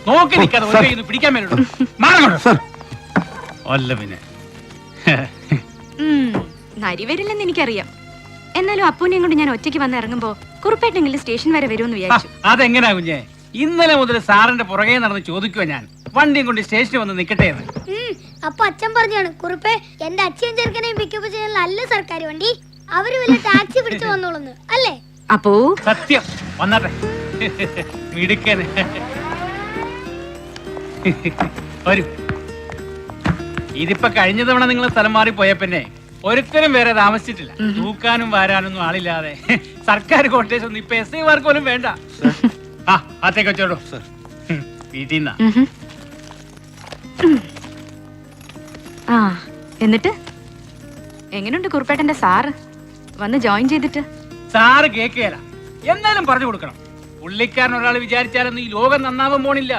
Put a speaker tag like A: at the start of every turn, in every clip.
A: നോക്കി നിൽക്കാതെ പിടിക്കാൻ വേണ്ടി അല്ല പിന്നെ
B: നരി വരില്ലെന്ന് എനിക്കറിയാം. എന്നാലും അപ്പൂനെയും കൊണ്ട് ഞാൻ ഒറ്റയ്ക്ക് വന്ന് ഇറങ്ങുമ്പോ കുറുപ്പേട്ടെങ്കിലും സ്റ്റേഷൻ വരെ വരുമെന്ന് വിചാരിച്ചു.
A: അതെങ്ങനാ കുഞ്ഞെ? ഇന്നലെ മുതൽ സാറിന്റെ പുറകെ നടന്ന് ചോദിക്കുക ഞാൻ വണ്ടിയും കൊണ്ട് സ്റ്റേഷനിൽ വന്ന് നിൽക്കട്ടെ എന്ന്.
C: അപ്പൊ അച്ഛൻ പറഞ്ഞാണ് കുറുപ്പേ എന്റെ അച്ഛൻ ചെറുക്കനെയും പിക്കപ്പ് ചെയ്യാനുള്ള അല്ല സർക്കാർ വണ്ടി, അവര് വല്ല ടാക്സി പിടിച്ചു വന്നോളന്ന് അല്ലേ?
B: അപ്പോ
A: സത്യം വന്നാട്ടെ മിടുക്കന് വരൂ. ഇതിപ്പോ കഴിഞ്ഞ തവണ നിങ്ങൾ സ്ഥലം മാറി പോയ പിന്നെ ഒരിക്കലും വേറെ താമസിച്ചിട്ടില്ല. തൂക്കാനും വാരാനൊന്നും ആളില്ലാതെ സർക്കാർ കോട്ടേഴ്സ് ഒന്നും ഇപ്പൊ SI മാർക്ക് പോലും വേണ്ട. ആ അത്തേക്ക് വെച്ചോളൂ വീട്ടിൽ നിന്നാ.
B: എന്നിട്ട് എങ്ങനെയുണ്ട് കുറുപ്പേട്ടന്റെ സാറ് വന്ന് ജോയിൻ ചെയ്തിട്ട്?
A: സാറ് കേക്കുകയല്ല, എന്നാലും പറഞ്ഞു കൊടുക്കണം. പുള്ളിക്കാരൻ ഒരാൾ വിചാരിച്ചാലൊന്നും ഈ ലോകം നന്നാവാൻ പോണില്ല.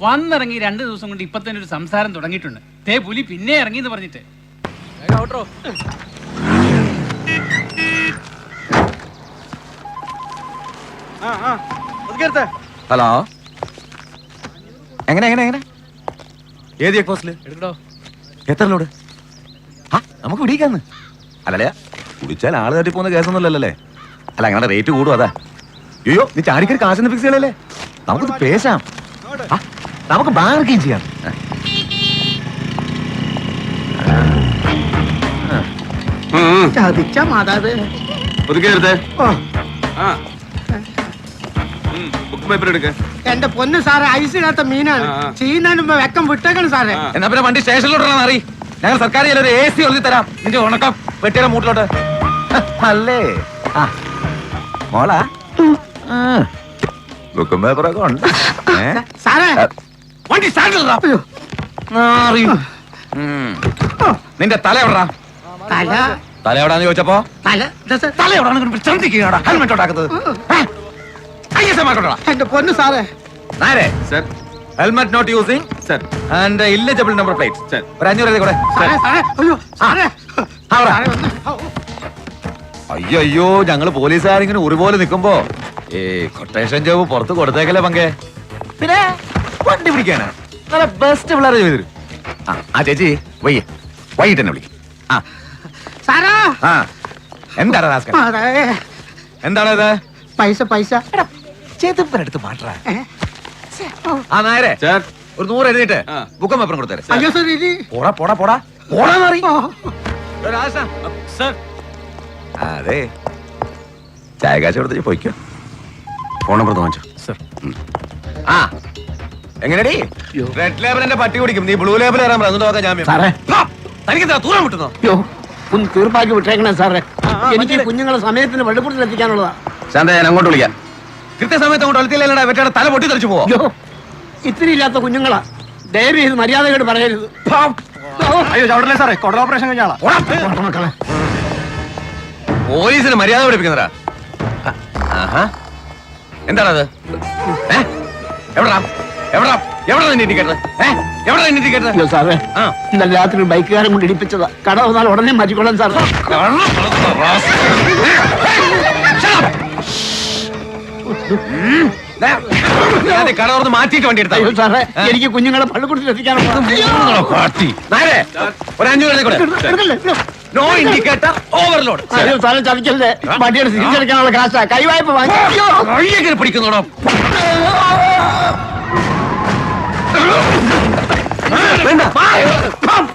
A: വന്നിറങ്ങി 2 ദിവസം കൊണ്ട് ഇപ്പൊ തന്നെ ഒരു സംസാരം തുടങ്ങിയിട്ടുണ്ട്. തേ പുലി പിന്നെ ഇറങ്ങി എന്ന് പറഞ്ഞിട്ട്.
D: ഹലോ, എങ്ങനെ എങ്ങനെ എങ്ങനെ ഏത് ചെക്ക് പോസ്റ്റില് എത്ര ലോഡ്? നമുക്ക് പിടിക്കാന്ന് അല്ലല്ലേ? കുടിച്ചാൽ ആള് തട്ടി പോകുന്ന കേസൊന്നുമല്ലല്ലേ? അല്ല അങ്ങനെ റേറ്റ് കൂടും അതാ. അയ്യോ, നീ ചാടിക്കൊരു കാശൊന്നും ഫിക്സ് ചെയ്യലല്ലേ? നമുക്കിത് പേശാം, നമുക്ക് ബാർഗെയിൻ ചെയ്യാം.
E: എന്റെ പൊന്ന് സാറേ, ഐസിനകത്ത മീനാണ്. ചെയ്യുന്നതിന് മുമ്പ് വെക്കം വിട്ടേക്കണം സാറേ.
D: എന്നാ പിന്നെ വണ്ടി സ്റ്റേഷനിലോട്ടാണ് അറി. ഞങ്ങൾ സർക്കാർ ഒരു AC ഒഴുതി തരാം നിന്റെ ഉണക്കം വെട്ടിയുടെ മൂട്ടിലോട്ട്. അല്ലേ മോളാ? ബുക്കും പേപ്പറൊക്കെ ഉണ്ട്
E: സാറേ.
D: വണ്ടി നിന്റെ തല എവിടാ? തല എവിടാന്ന് ചോദിച്ചപ്പോ തല എവിടാണ് ഹെൽമെറ്റ് ഉണ്ടാക്കുന്നത്?
E: എന്റെ പൊന്ന് സാറേ.
D: നേരെ helmet not using sir and illegible number plate sir. ഒരു 500 എഴുതി കൂടെ. അയ്യോ അയ്യോ, ഞങ്ങള് പോലീസുകാരിങ്ങനെ ഒരുപോലെ നിക്കുമ്പോ കൊട്ടേഷൻ ജോബ് പുറത്ത് കൊടുത്തേക്കല്ലേ പങ്കെ. പിന്നെ വണ്ടി പിടിക്കാനാ നല്ല ബെസ്റ്റ് പിള്ളേരെ ചെയ്തു തരും. ആ ചേച്ചി വൈകിട്ട് തന്നെ വിളിക്കും. എന്താണ് എന്താണത്?
E: പൈസ പൈസ
D: ചേത്തപ്പനടുത്ത് മാറ്റാ. ആ നേരെ ഒരു 100 എഴുതിട്ട് ബുക്കും പേപ്പറും കൊടുത്തേ. പോടാ പോടാ പോടാ പോടാന്നറി. അതെ, ചായ കാശ് കൊടുത്ത് പോയിക്കോ. ഫോൺ നമ്പർ വാങ്ങിച്ചോ സർ. ആ എങ്ങനെയാടി? റെഡ് ലേബലിന്റെ പട്ടി കുടിക്കും, നീ ബ്ലൂ ലേബിൾ കയറാൻ പറഞ്ഞു നോക്കാം. ഞാൻ തനിക്ക് തൂറാൻ വിട്ടുന്നോ?
E: ഒന്ന് തീർപ്പാക്കി വിട്ടേക്കണേ സാറേ, എനിക്ക് കുഞ്ഞുങ്ങളെ സമയത്തിന് വെള്ളപ്പുറത്തിൽ എത്തിക്കാനുള്ളതാ.
D: ശാന്ത, ഞാൻ അങ്ങോട്ട് വിളിക്കാം. കൃത്യസമയത്ത് അങ്ങോട്ട് എത്തിയില്ല വെറ്റയുടെ തല പൊട്ടി തെറിച്ചു പോവോ?
E: ഇത്തിരി ഇല്ലാത്ത കുഞ്ഞുങ്ങളാ, ദയവ് ചെയ്ത് മര്യാദയോട് പറയരുത്.
D: അയ്യോ ചവിടല്ലേ സാറേ, കൊടൽ ഓപ്പറേഷൻ കഴിഞ്ഞാളാ. പോലീസിന് മര്യാദ പഠിപ്പിക്കുന്നതാ. എന്താണത്? എവിടാ എവിടാ എവിടെ നിന്റെ ടിക്കറ്റ്? എവിടെ നിന്റെ ടിക്കറ്റ്?
E: സാറേ, ഇന്നലെ രാത്രി ബൈക്കുകാരൻ കൊണ്ട് ഇടിപ്പിച്ചതാ. കട വന്നാൽ ഉടനെ മാറ്റിക്കൊള്ളാൻ സാർ.
D: കട തുറന്ന് മാറ്റിയിട്ട് വണ്ടി എടുത്താ
E: സാറേ, എനിക്ക് കുഞ്ഞുങ്ങളെ പള്ളിക്കൂടത്തിൽ എത്തിക്കാനുള്ള
D: ഒരു 500 നോ ഇൻഡിക്കേറ്റർ ഓവർലോഡ്.
E: സാറേ ചതിക്കല്ലേ, വണ്ടിയുടെ തിരിച്ചെടുക്കാനുള്ള കാശാ. കൈവായ്പ വാങ്ങി
D: പിടിക്കുന്നോടോ?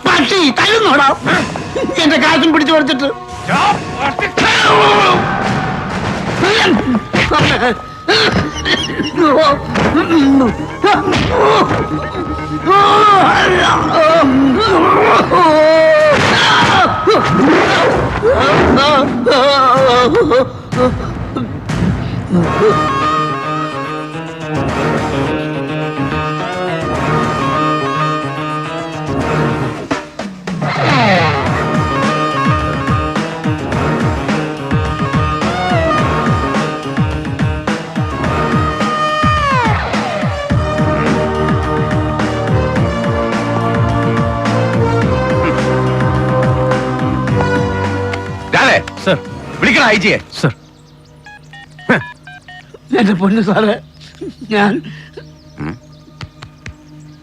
E: പട്ടി തരുന്നോടാ എന്റെ കാശും പിടിച്ചു കൊടുത്തിട്ട്.
D: വിളിക്കണം ഐജിയെ.
E: എന്റെ പൊന്നു സാറേ, ഞാൻ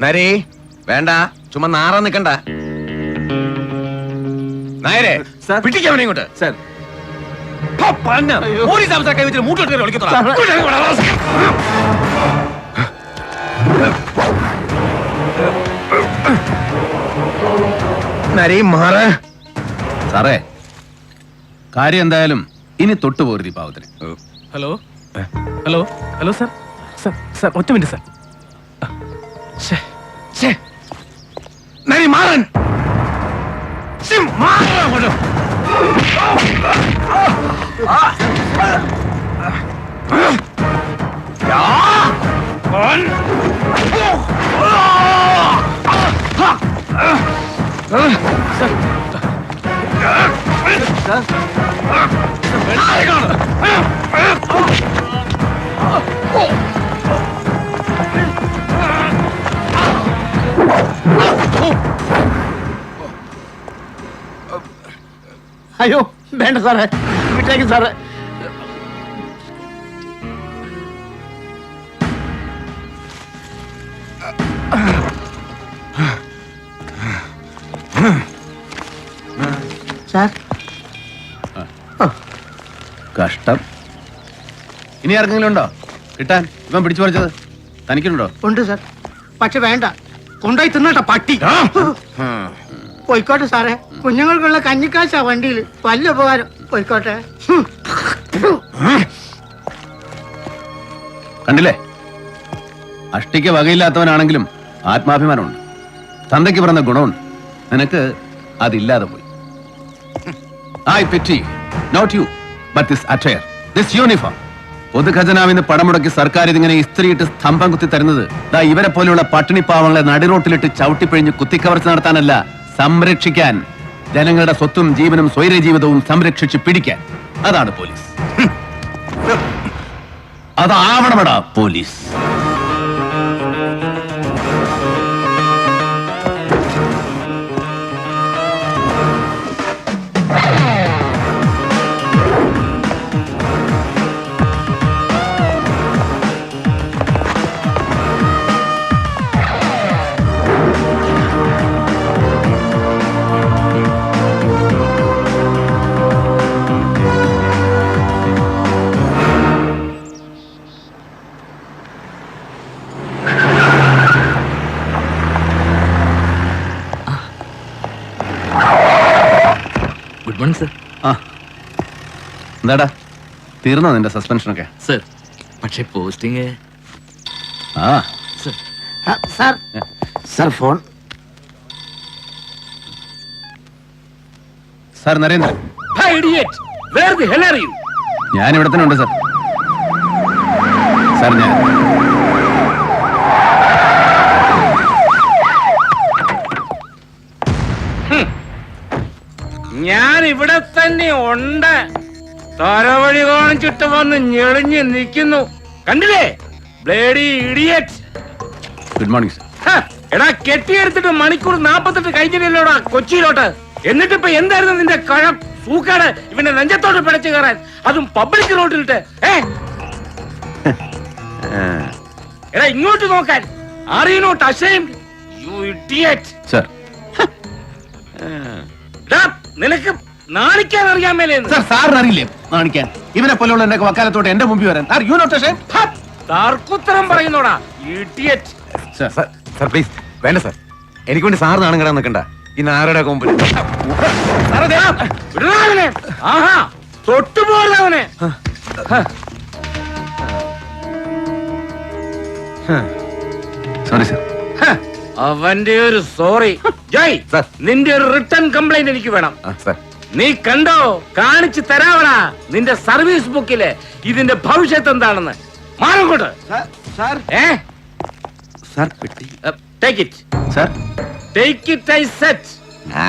D: നരേ വേണ്ട, ചുമ്മാ നാറാൻ നിക്കണ്ട. നായരെ
E: സാർ.
D: പിടിക്കാവനെ ഇങ്ങോട്ട്.
E: സാർ
D: പോലീസ് അവസരം കൈവച്ചിട്ട് മൂട്ടോട്ട് വിളിക്കത്തോളാം. നരേ മാറ.
F: സാറേ, കാര്യം എന്തായാലും ഇനി തൊട്ടുപോരുത് ഈ പാവത്തിന്.
G: Hello hello hello sir sir sir ഒറ്റ മിനിറ്റ് സാർ.
D: നരേ മാറൻ.
E: അയ്യോ വേണ്ട സാറേ, വിട്ടേക്ക് സാറേ. സാർ
F: കഷ്ടം. ഇനി ആർക്കെങ്കിലും ഉണ്ടോ കിട്ടാൻ? ഇവൻ പിടിച്ചു പറിച്ചത് തനിക്കുണ്ടോ?
E: ഉണ്ട് സാർ, പക്ഷെ വേണ്ട, കൊണ്ടുപോയി തിന്നട്ടെ പട്ടി. പോയിക്കോട്ടെ സാറേ, കുഞ്ഞുങ്ങൾക്കുള്ള കഞ്ഞിക്കാശാ വണ്ടിയിൽ. വലിയ ഉപകാരം. പോയിക്കോട്ടെ.
F: കണ്ടില്ലേ, അഷ്ടിക്ക് വകയില്ലാത്തവനാണെങ്കിലും ആത്മാഭിമാനമുണ്ട്. തന്തയ്ക്ക് പറഞ്ഞ ഗുണമുണ്ട്. നിനക്ക് അതില്ലാതെ പോയി. I pity not you but this attire, this uniform. പൊതുഖജനാവിന്ന് പണം മുടക്കി സർക്കാർ ഇതിങ്ങനെ ഇസ്ത്രീയിട്ട് സ്തംഭം കുത്തി തരുന്നത് ദാ ഇവരെ പോലെയുള്ള പട്ടിണിപ്പാവങ്ങളെ നടിറോട്ടിലിട്ട് ചവിട്ടിപ്പിഴിഞ്ഞ് കുത്തിക്കവർച്ച നടത്താനല്ല, സംരക്ഷിക്കാൻ. ജനങ്ങളുടെ സ്വത്തും ജീവനും സ്വൈര ജീവിതവും സംരക്ഷിച്ച് പിടിക്കാൻ. അതാണ് പോലീസ്. അതാവണമെടാ പോലീസ്.
G: Good morning sir.
F: ആ, എന്താടാ തീർന്നോ നിന്റെ സസ്പെൻഷനൊക്കെ?
G: സർ പക്ഷേ പോസ്റ്റിംഗ്.
F: ആ
E: sir sir phone.
F: Sir Narendran, ഞാൻ ഇവിടെ തന്നെ ഉണ്ട് സാർ. സാർ
H: ഞാൻ ഇവിടെ തന്നെ ഉണ്ട്. തലവഴി കാണിച്ചിട്ട് വന്ന് ഞെളിഞ്ഞ് നിൽക്കുന്നു. കണ്ടില്ലേ bloody idiot.
F: Good morning sir.
H: എടാ കെട്ടിയെടുത്തിട്ട് മണിക്കൂർ 48 കഴിഞ്ഞില്ലല്ലോടാ കൊച്ചിയിലോട്ട്. എന്നിട്ടിപ്പോ എന്തായിരുന്നു നിന്റെ കഴം സൂക്കാട് ഇവന്റെ നെഞ്ചത്തോട്ട് പിടച്ചു കയറാൻ, അതും പബ്ലിക് റോഡിലിട്ട്. എടാ ഇങ്ങോട്ട് നോക്കാൻ. Are you not ashamed you idiot?
F: Sir
H: നിനക്ക് നാണിക്കാൻ അറിയാൻ മേലെ
F: സാർ, സാറിന് അറിയില്ലേ കാണിക്കാൻ? ഇവനെ പോലെയുള്ള എന്റെ വക്കാലത്തോട്ട് എന്റെ മുമ്പിൽ വരാൻ. Are you not ashamed?
H: തർക്കുത്തരം പറയുന്നോടാ ഇഡിയറ്റ്.
D: സാർ പ്ലീസ് വേണ്ട സാർ, എനിക്ക് വേണ്ടി സാർ നാണം കിടാൻ നിൽക്കണ്ട. ഈ നാരുടെ കൊമ്പിൽ
H: ആഹാ തൊട്ടുപോലവനെ.
F: Sorry sir.
H: അവന്റെ ഒരു സോറി. ജയ്
D: സർ.
H: നിന്റെ ഒരു റിട്ടേൺ കംപ്ലൈന്റ് എനിക്ക് വേണം.
D: സാർ
H: നീ കണ്ടോ, കാണിച്ചു തരാവടാ നിന്റെ സർവീസ് ബുക്കില് ഇതിന്റെ ഭവിഷ്യത്ത് എന്താണെന്ന്. മാറങ്ങോട്ട്.
E: സാർ
F: സാർ പെട്ടി.
H: Take it,
F: sir
H: take it I set.
D: ആ